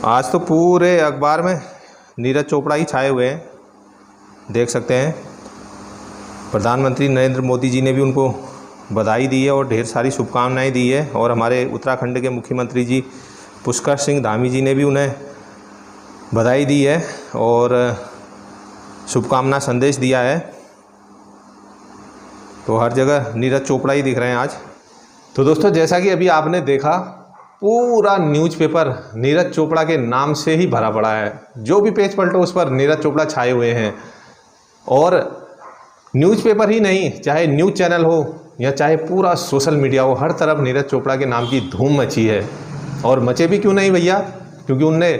आज तो पूरे अखबार में नीरज चोपड़ा ही छाए हुए हैं, देख सकते हैं। प्रधानमंत्री नरेंद्र मोदी जी ने भी उनको बधाई दी है और ढेर सारी शुभकामनाएं दी है। और हमारे उत्तराखंड के मुख्यमंत्री जी पुष्कर सिंह धामी जी ने भी उन्हें बधाई दी है और शुभकामना संदेश दिया है। तो हर जगह नीरज चोपड़ा ही दिख रहे हैं आज। तो दोस्तों, जैसा कि अभी आपने देखा, पूरा न्यूज़पेपर नीरज चोपड़ा के नाम से ही भरा पड़ा है। जो भी पेज पलटो उस पर नीरज चोपड़ा छाए हुए हैं। और न्यूज़पेपर ही नहीं, चाहे न्यूज़ चैनल हो या चाहे पूरा सोशल मीडिया हो, हर तरफ नीरज चोपड़ा के नाम की धूम मची है। और मचे भी क्यों नहीं भैया, क्योंकि उनने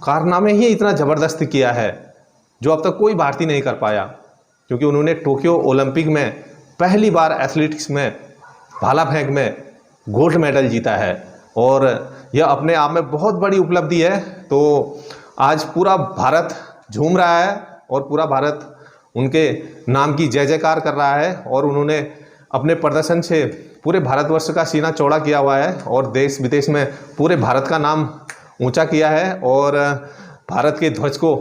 कारनामे ही इतना ज़बरदस्त किया है जो अब तक कोई भारतीय नहीं कर पाया। क्योंकि उन्होंने टोक्यो ओलंपिक में पहली बार एथलेटिक्स में भाला फेंक में गोल्ड मेडल जीता है और यह अपने आप में बहुत बड़ी उपलब्धि है। तो आज पूरा भारत झूम रहा है और पूरा भारत उनके नाम की जय जयकार कर रहा है। और उन्होंने अपने प्रदर्शन से पूरे भारतवर्ष का सीना चौड़ा किया हुआ है और देश विदेश में पूरे भारत का नाम ऊंचा किया है और भारत के ध्वज को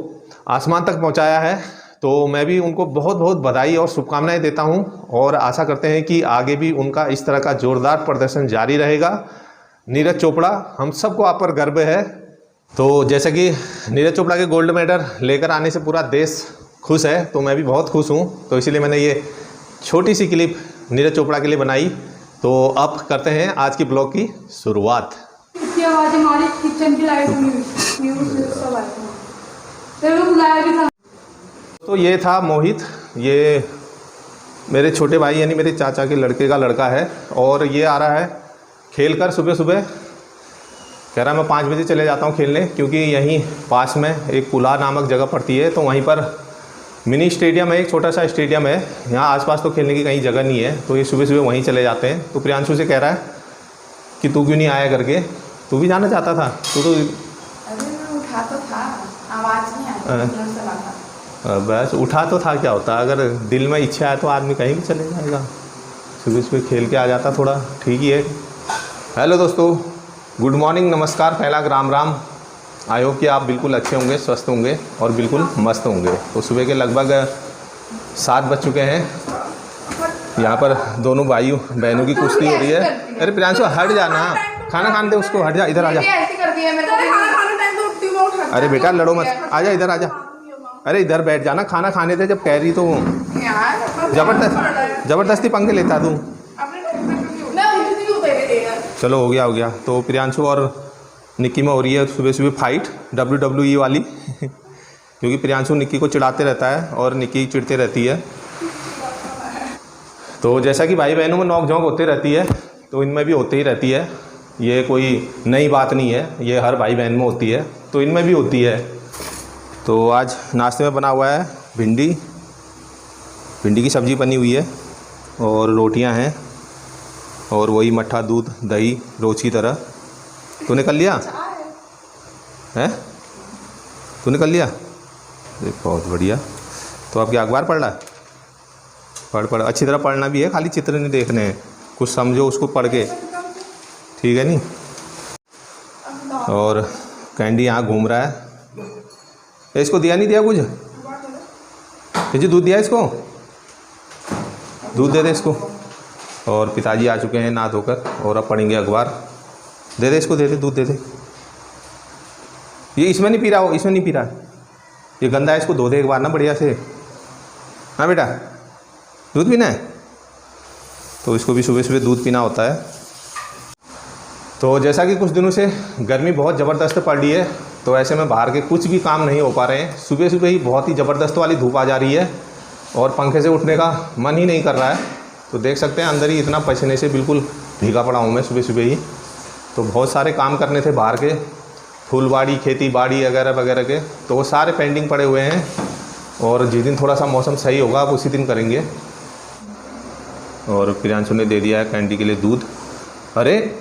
आसमान तक पहुंचाया है। तो मैं भी उनको बहुत बहुत बधाई और शुभकामनाएं देता हूं और आशा करते हैं कि आगे भी उनका इस तरह का जोरदार प्रदर्शन जारी रहेगा। नीरज चोपड़ा, हम सबको आप पर गर्व है। तो जैसे कि नीरज चोपड़ा के गोल्ड मेडल लेकर आने से पूरा देश खुश है, तो मैं भी बहुत खुश हूं। तो इसीलिए मैंने ये छोटी सी क्लिप नीरज चोपड़ा के लिए बनाई। तो अब करते हैं आज की ब्लॉग की शुरुआत। हमारी किचन की लाइट सब आए थे, बुलाया भी था। तो ये था मोहित, ये मेरे छोटे भाई यानी मेरे चाचा के लड़के का लड़का है। और ये आ रहा है खेल कर सुबह सुबह, कह रहा मैं 5 बजे चले जाता हूँ खेलने, क्योंकि यहीं पास में एक पुला नामक जगह पड़ती है। तो वहीं पर मिनी स्टेडियम है, एक छोटा सा स्टेडियम है। यहाँ आसपास तो खेलने की कहीं जगह नहीं है, तो ये सुबह सुबह वहीं चले जाते हैं। तो प्रियांशु से कह रहा है कि तू क्यों नहीं आया करके, तू भी जाना चाहता था। तू तो अरे मैं उठा तो था, आवाज़ नहीं आई, बस उठा तो था, क्या होता, अगर दिल में इच्छा है तो आदमी कहीं भी चले जाएगा। सुबह सुबह खेल के आ जाता, थोड़ा ठीक ही है। हेलो दोस्तों, गुड मॉर्निंग, नमस्कार, पहला राम राम। आई होप कि आप बिल्कुल अच्छे होंगे, स्वस्थ होंगे और बिल्कुल मस्त होंगे। तो सुबह के लगभग 7 बज चुके हैं। यहाँ पर दोनों भाइयों बहनों की कुश्ती हो रही है। अरे प्रियांशु हट जाना, खाना खाने दे उसको, हट जा, इधर आ जा। अरे बेटा लड़ो मत, आजा इधर आजा। अरे इधर बैठ जाना, खाना खाने थे जब कह रही तो जबरदस्ती पंखे लेता तू। चलो हो गया। तो प्रियांशु और निक्की में हो रही है सुबह सुबह फाइट, WWE वाली क्योंकि प्रियांशु निक्की को चिढ़ाते रहता है और निक्की चिढ़ते रहती है। तो जैसा कि भाई बहनों में नोक झोंक होती रहती है, तो इनमें भी होती ही रहती है। ये कोई नई बात नहीं है, ये हर भाई बहन में होती है, तो इनमें भी होती है। तो आज नाश्ते में बना हुआ है भिंडी की सब्ज़ी बनी हुई है और रोटियां हैं और वही मट्ठा दूध दही रोज़ की तरह। तूने कर लिया है? तूने कर लिया? बहुत बढ़िया। तो आप क्या अखबार पढ़ रहा है? पढ़ अच्छी तरह पढ़ना भी है, खाली चित्र नहीं देखने हैं, कुछ समझो उसको पढ़ के, ठीक है नहीं? और कैंडी यहाँ घूम रहा है। इसको दिया नहीं दिया कुछ? जी दूध दिया इसको, दूध दे दे इसको। और पिताजी आ चुके हैं नहा धोकर और अब पढ़ेंगे अखबार। दे दे इसको, दे दे दूध दे दे। ये इसमें नहीं पी रहा हो, इसमें नहीं पी रहा, ये गंदा है, इसको धो दे एक बार ना बढ़िया से। हाँ बेटा, दूध पीना है? तो इसको भी सुबह सुबह दूध पीना होता है। तो जैसा कि कुछ दिनों से गर्मी बहुत ज़बरदस्त पड़ रही है, तो ऐसे में बाहर के कुछ भी काम नहीं हो पा रहे हैं। सुबह सुबह ही बहुत ही ज़बरदस्त वाली धूप आ जा रही है और पंखे से उठने का मन ही नहीं कर रहा है। तो देख सकते हैं अंदर ही इतना पसीने से बिल्कुल भीगा पड़ा हूँ मैं सुबह सुबह ही। तो बहुत सारे काम करने थे बाहर के, फूलबाड़ी, खेती बाड़ी वगैरह वगैरह के, तो वो सारे पेंडिंग पड़े हुए हैं। और जिस दिन थोड़ा सा मौसम सही होगा आप उसी दिन करेंगे। और प्रियांशु ने दे दिया है कैंडी के लिए दूध। अरे,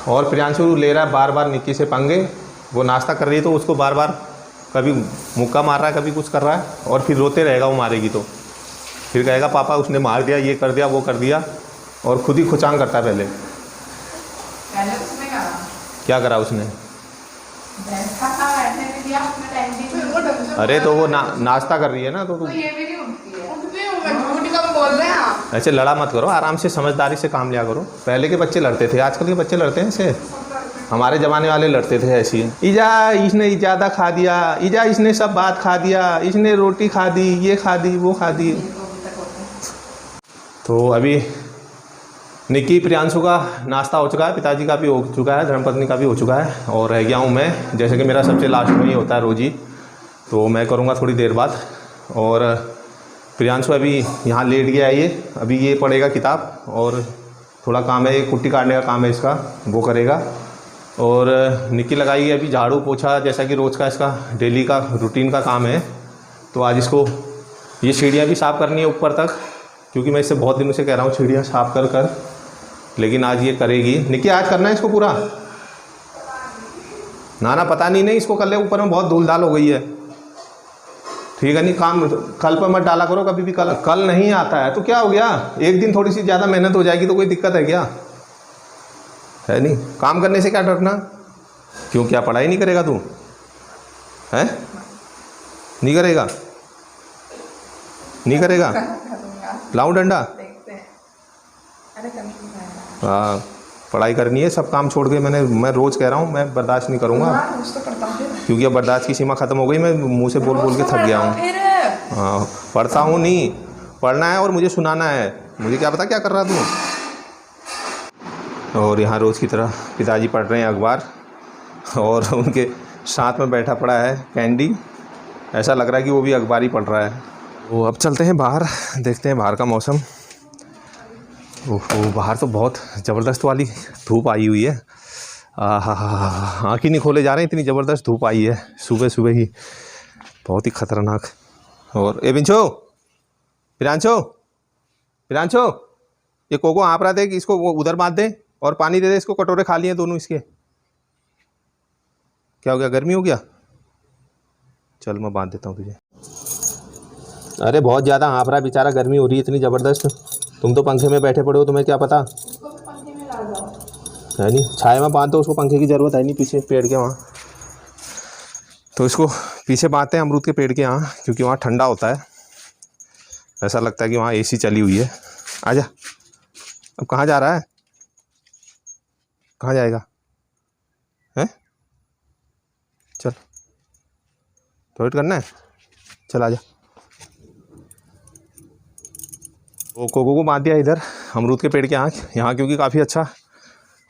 और प्रियांशु ले रहा है बार बार निक्की से पंगे। वो नाश्ता कर रही है तो उसको बार बार कभी मुक्का मार रहा है, कभी कुछ कर रहा है, और फिर रोते रहेगा वो मारेगी तो। फिर कहेगा पापा उसने मार दिया, ये कर दिया, वो कर दिया, और खुद ही खुचांग करता है। पहले उसने कहा क्या करा उसने? अरे तो वो नाश्ता कर रही है ना, तो ये भी नहीं उठती है। झूठ कब बोल रहे हैं आप? ऐसे लड़ा मत करो, आराम से समझदारी से काम लिया करो। पहले के बच्चे लड़ते थे, आजकल के बच्चे लड़ते हैं ऐसे? हमारे ज़माने वाले लड़ते थे ऐसे ही। ईजा इसने ज़्यादा खा दिया, ईजा इसने सब बात खा दिया, इसने रोटी खा दी, ये खा दी, वो खा दी। तो अभी निक्की प्रियांशु का नाश्ता हो चुका है, पिताजी का भी हो चुका है, धर्मपत्नी का भी हो चुका है, और रह गया हूँ मैं। जैसे कि मेरा सबसे लास्ट में ही होता है रोज़ ही, तो मैं करूँगा थोड़ी देर बाद। और प्रियांशु अभी यहाँ लेट गया है, ये अभी ये पढ़ेगा किताब, और थोड़ा काम है, कुट्टी काटने का काम है इसका, वो करेगा। और निक्की लगाई है अभी झाड़ू पोछा, जैसा कि रोज़ का इसका डेली का रूटीन का काम है। तो आज इसको ये सीढ़ियाँ भी साफ़ करनी है ऊपर तक, क्योंकि मैं इससे बहुत दिनों से कह रहा हूँ सीढ़ियाँ साफ़ कर, लेकिन आज ये करेगी। निक्की आज करना है इसको पूरा? ना पता नहीं इसको कर ले, ऊपर में बहुत धूल धाल हो गई है, ठीक है? नहीं, काम कल पर मत डाला करो कभी भी। कल नहीं आता है तो क्या हो गया, एक दिन थोड़ी सी ज़्यादा मेहनत हो जाएगी तो कोई दिक्कत है क्या? है नहीं, काम करने से क्या डरना? क्यों, क्या पढ़ाई नहीं करेगा तू? है नहीं करेगा? नहीं करेगा? लाऊं डंडा? हाँ, पढ़ाई करनी है, सब काम छोड़ के। मैं रोज़ कह रहा हूँ, मैं बर्दाश्त नहीं करूँगा, क्योंकि अब बर्दाश्त की सीमा ख़त्म हो गई। मैं मुंह से बोल बोल के थक गया हूँ। हाँ, पढ़ता हूँ नहीं, पढ़ना है और मुझे सुनाना है, मुझे क्या पता क्या कर रहा तू। और यहाँ रोज़ की तरह पिताजी पढ़ रहे हैं अखबार, और उनके साथ में बैठा पड़ा है कैंडी। ऐसा लग रहा है कि वो भी अखबार ही पढ़ रहा है। वो अब चलते हैं बाहर, देखते हैं बाहर का मौसम। ओहो, बाहर तो बहुत ज़बरदस्त वाली धूप आई हुई है। आँख ही नहीं खोले जा रहे, इतनी ज़बरदस्त धूप आई है सुबह सुबह ही, बहुत ही ख़तरनाक। और ए बिंचो, प्रियांशो, ये कोको आप रहा थे कि इसको वो उधर बांध दे, और पानी दे दे इसको, कटोरे खाली हैं दोनों इसके। क्या हो गया, गर्मी हो गया? चल मैं बांध देता हूँ तुझे। अरे बहुत ज़्यादा हाँफ रहा है बेचारा, गर्मी हो रही है इतनी ज़बरदस्त। तुम तो पंखे में बैठे पड़े हो, तुम्हें क्या पता है? नहीं, छाया में बांध दो उसको, पंखे की ज़रूरत है नहीं, पीछे पेड़ के वहाँ। तो इसको पीछे बांधते हैं अमरूद के पेड़ के यहाँ, क्योंकि वहाँ ठंडा होता है, ऐसा लगता है कि वहाँ AC चली हुई है। आजा, अब कहाँ जा रहा है? कहाँ जाएगा? हैं? चल, टॉयलेट करना है, चल आजा। वो कोको को बांध दिया इधर अमरूद के पेड़ के यहाँ, क्योंकि काफ़ी अच्छा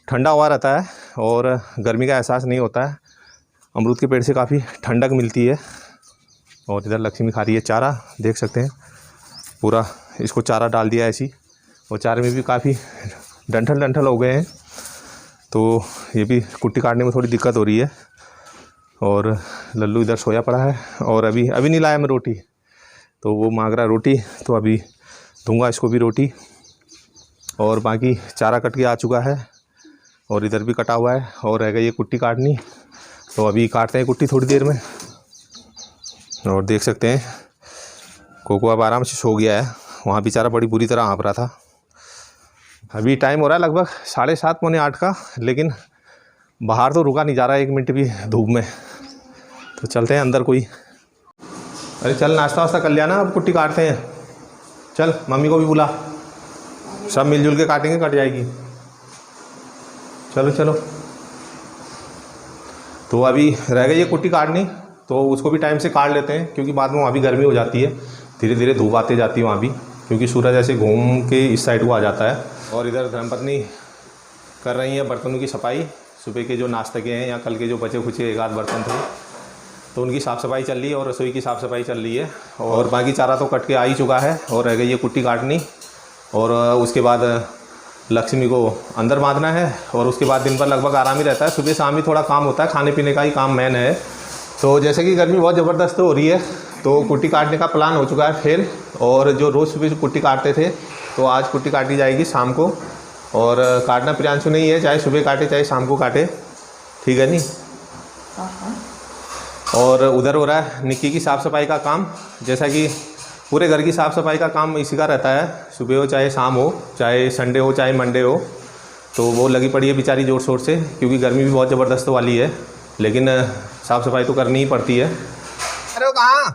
ठंडा हुआ रहता है और गर्मी का एहसास नहीं होता है। अमरूद के पेड़ से काफ़ी ठंडक मिलती है। और इधर लक्ष्मी खा रही है चारा, देख सकते हैं पूरा इसको चारा डाल दिया ऐसी, और चारे में भी काफ़ी डंठल हो गए हैं, तो ये भी कुट्टी काटने में थोड़ी दिक्कत हो रही है। और लल्लू इधर सोया पड़ा है, और अभी नहीं लाया मैं रोटी, तो वो मांग रहा है रोटी, तो अभी दूंगा इसको भी रोटी। और बाकी चारा कट के आ चुका है, और इधर भी कटा हुआ है, और रह गई ये कुट्टी काटनी, तो अभी काटते हैं कुट्टी थोड़ी देर में। और देख सकते हैं कोको अब आराम से सो गया है, वहाँ बेचारा बड़ी बुरी तरह हाँफ रहा था। अभी टाइम हो रहा है लगभग 7:30 पौने 8 का, लेकिन बाहर तो रुका नहीं जा रहा है 1 मिनट भी धूप में। तो चलते हैं अंदर कोई। अरे चल, नाश्ता वास्ता कर लिया ना, अब कुट्टी काटते हैं। चल, मम्मी को भी बुला, सब मिलजुल के काटेंगे, कट जाएगी। चलो। तो अभी रह गई ये कुट्टी काटनी, तो उसको भी टाइम से काट लेते हैं, क्योंकि बाद में वहाँ भी गर्मी हो जाती है, धीरे धीरे धूप आते जाती है वहाँ भी, क्योंकि सूरज ऐसे घूम के इस साइड को आ जाता है। और इधर धर्मपत्नी कर रही है बर्तनों की सफाई। सुबह के जो नाश्ते के हैं या कल के जो बचे खुचे 1 आध बर्तन थे, तो उनकी साफ़ सफाई चल रही है, और रसोई की साफ़ सफाई चल रही है। और बाकी चारा तो कट के आ ही चुका है, और रह गई ये कुट्टी काटनी। और उसके बाद लक्ष्मी को अंदर बांधना है, और उसके बाद दिन भर लगभग आराम ही रहता है। सुबह शाम ही थोड़ा काम होता है, खाने पीने का ही काम मेन है। तो जैसे कि गर्मी बहुत ज़बरदस्त हो रही है, तो कुट्टी काटने का प्लान हो चुका है फेल। और जो रोज़ सुबह कुट्टी काटते थे, तो आज कुट्टी काटी जाएगी शाम को। और काटना प्रियांशु नहीं है, चाहे सुबह काटे चाहे शाम को काटे, ठीक है नहीं? और उधर हो रहा है निक्की की साफ़ सफाई का काम। जैसा कि पूरे घर की साफ़ सफाई का काम इसी का रहता है, सुबह हो चाहे शाम हो, चाहे संडे हो चाहे मंडे हो, तो वो लगी पड़ी है बेचारी ज़ोर शोर से, क्योंकि गर्मी भी बहुत ज़बरदस्त वाली है। लेकिन साफ़ सफाई तो करनी ही पड़ती है। अरे वो कहाँ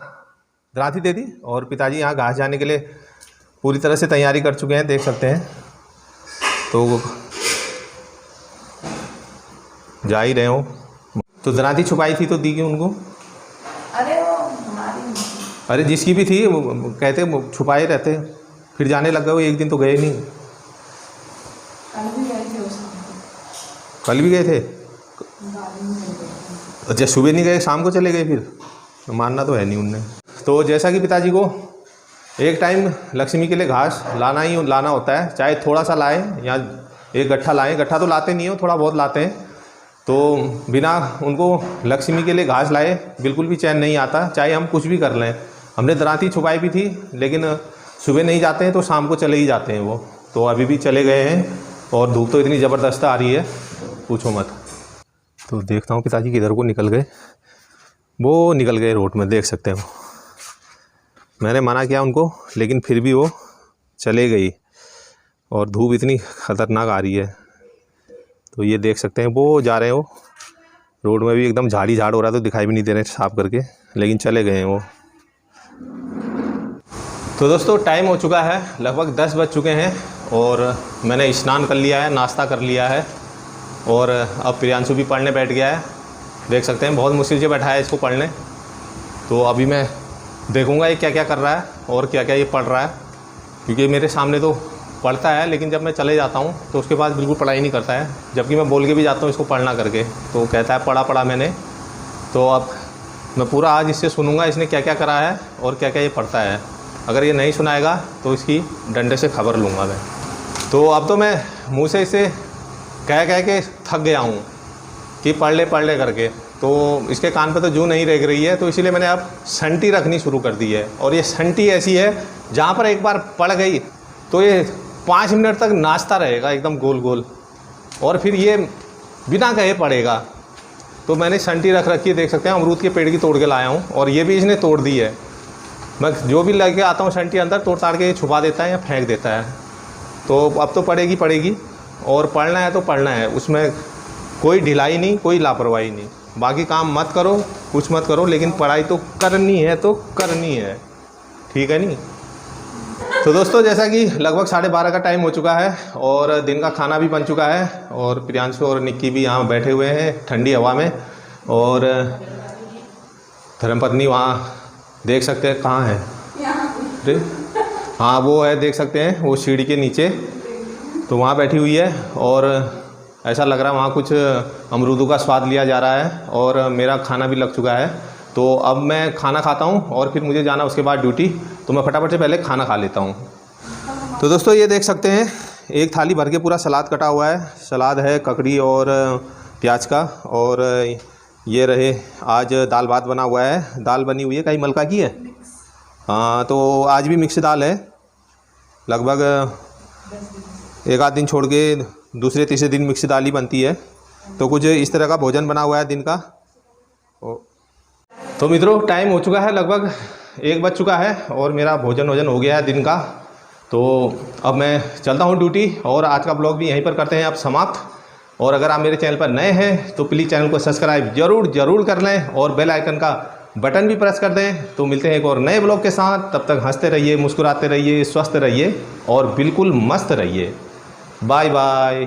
दराती दे दी। और पिताजी यहाँ घास जाने के लिए पूरी तरह से तैयारी कर चुके हैं, देख सकते हैं। तो जा ही रहे हो। तो दराती छुपाई थी तो दी क्यों उनको? अरे वो हमारी अरे जिसकी भी थी वो कहते छुपाए रहते, फिर जाने लग गए। वो एक दिन तो गए नहीं। कल भी गए थे उसमें। कल भी गए थे? अच्छा सुबह नहीं गए, शाम को चले गए फिर? मानना तो है नहीं उनने। तो जैसा कि पिताजी को एक टाइम लक्ष्मी के लिए घास लाना ही लाना होता है, चाहे थोड़ा सा लाएं या एक गट्ठा लाएं। गट्ठा तो लाते नहीं हो, थोड़ा बहुत लाते हैं। तो बिना उनको लक्ष्मी के लिए घास लाए बिल्कुल भी चैन नहीं आता, चाहे हम कुछ भी कर लें। हमने दराती छुपाई भी थी, लेकिन सुबह नहीं जाते हैं तो शाम को चले ही जाते हैं वो। तो अभी भी चले गए हैं और धूप तो इतनी ज़बरदस्त आ रही है, पूछो मत। तो देखता हूँ पिताजी किधर को निकल गए। वो निकल गए रोड में, देख सकते हैं। वो मैंने मना किया उनको, लेकिन फिर भी वो चले गई। और धूप इतनी ख़तरनाक आ रही है। तो ये देख सकते हैं वो जा रहे हो। रोड में भी एकदम झाड़ी झाड़ हो रहा है, तो दिखाई भी नहीं दे रहे साफ करके, लेकिन चले गए हैं वो। तो दोस्तों टाइम हो चुका है, लगभग 10 बज चुके हैं और मैंने स्नान कर लिया है, नाश्ता कर लिया है और अब प्रियांशु भी पढ़ने बैठ गया है। देख सकते हैं बहुत मुश्किल से बैठा है इसको पढ़ने। तो अभी मैं देखूंगा ये क्या क्या कर रहा है और क्या क्या ये पढ़ रहा है, क्योंकि मेरे सामने तो पढ़ता है, लेकिन जब मैं चले जाता हूँ तो उसके बाद बिल्कुल पढ़ाई नहीं करता है। जबकि मैं बोल के भी जाता हूँ इसको पढ़ना करके, तो कहता है पढ़ा मैंने। तो अब मैं पूरा आज इससे सुनूंगा इसने क्या क्या करा है और क्या क्या ये पढ़ता है। अगर ये नहीं सुनाएगा तो इसकी डंडे से खबर लूँगा मैं। तो अब तो मैं मुँह से इसे कह के थक गया हूँ कि पढ़ ले करके। तो इसके कान पे तो जूं नहीं रेंग रही है, तो इसीलिए मैंने अब संटी रखनी शुरू कर दी है। और ये संटी ऐसी है जहाँ पर एक बार पड़ गई तो ये 5 मिनट तक नाचता रहेगा एकदम गोल गोल, और फिर ये बिना कहे पड़ेगा। तो मैंने संटी रख रखी है, देख सकते हैं। अमरूद के पेड़ की तोड़ के लाया हूँ और ये भी इसने तोड़ दी है। मैं जो भी लेके आता हूँ संटी अंदर तोड़ ताड़ के छुपा देता है या फेंक देता है। तो अब तो पड़ेगी और पढ़ना है तो पढ़ना है, उसमें कोई ढिलाई नहीं, कोई लापरवाही नहीं। बाकी काम मत करो, कुछ मत करो, लेकिन पढ़ाई तो करनी है तो करनी है, ठीक है नहीं? तो दोस्तों जैसा कि लगभग 12:30 का टाइम हो चुका है और दिन का खाना भी बन चुका है और प्रियांशु और निक्की भी यहाँ बैठे हुए हैं ठंडी हवा में। और धर्मपत्नी वहाँ देख सकते हैं कहाँ है, अरे हाँ वो है, देख सकते हैं वो सीढ़ी के नीचे, तो वहाँ बैठी हुई है। और ऐसा लग रहा है वहाँ कुछ अमरूदों का स्वाद लिया जा रहा है। और मेरा खाना भी लग चुका है, तो अब मैं खाना खाता हूँ और फिर मुझे जाना उसके बाद ड्यूटी। तो मैं फटाफट से पहले खाना खा लेता हूँ। तो दोस्तों ये देख सकते हैं एक थाली भर के पूरा सलाद कटा हुआ है। सलाद है ककड़ी और प्याज का, और ये रहे आज दाल भात बना हुआ है। दाल बनी हुई है, कहीं मलका की है, हाँ तो आज भी मिक्स दाल है। लगभग एक आध दिन छोड़ के दूसरे तीसरे दिन मिक्स दाल ही बनती है। तो कुछ इस तरह का भोजन बना हुआ है दिन का। तो मित्रों टाइम हो चुका है, लगभग 1 बज चुका है और मेरा भोजन हो गया है दिन का। तो अब मैं चलता हूँ ड्यूटी और आज का ब्लॉग भी यहीं पर करते हैं अब समाप्त। और अगर आप मेरे चैनल पर नए हैं तो प्लीज़ चैनल को सब्सक्राइब जरूर कर लें और बेल आइकन का बटन भी प्रेस कर दें। तो मिलते हैं एक और नए ब्लॉग के साथ, तब तक हंसते रहिए, मुस्कुराते रहिए, स्वस्थ रहिए और बिल्कुल मस्त रहिए। Bye bye.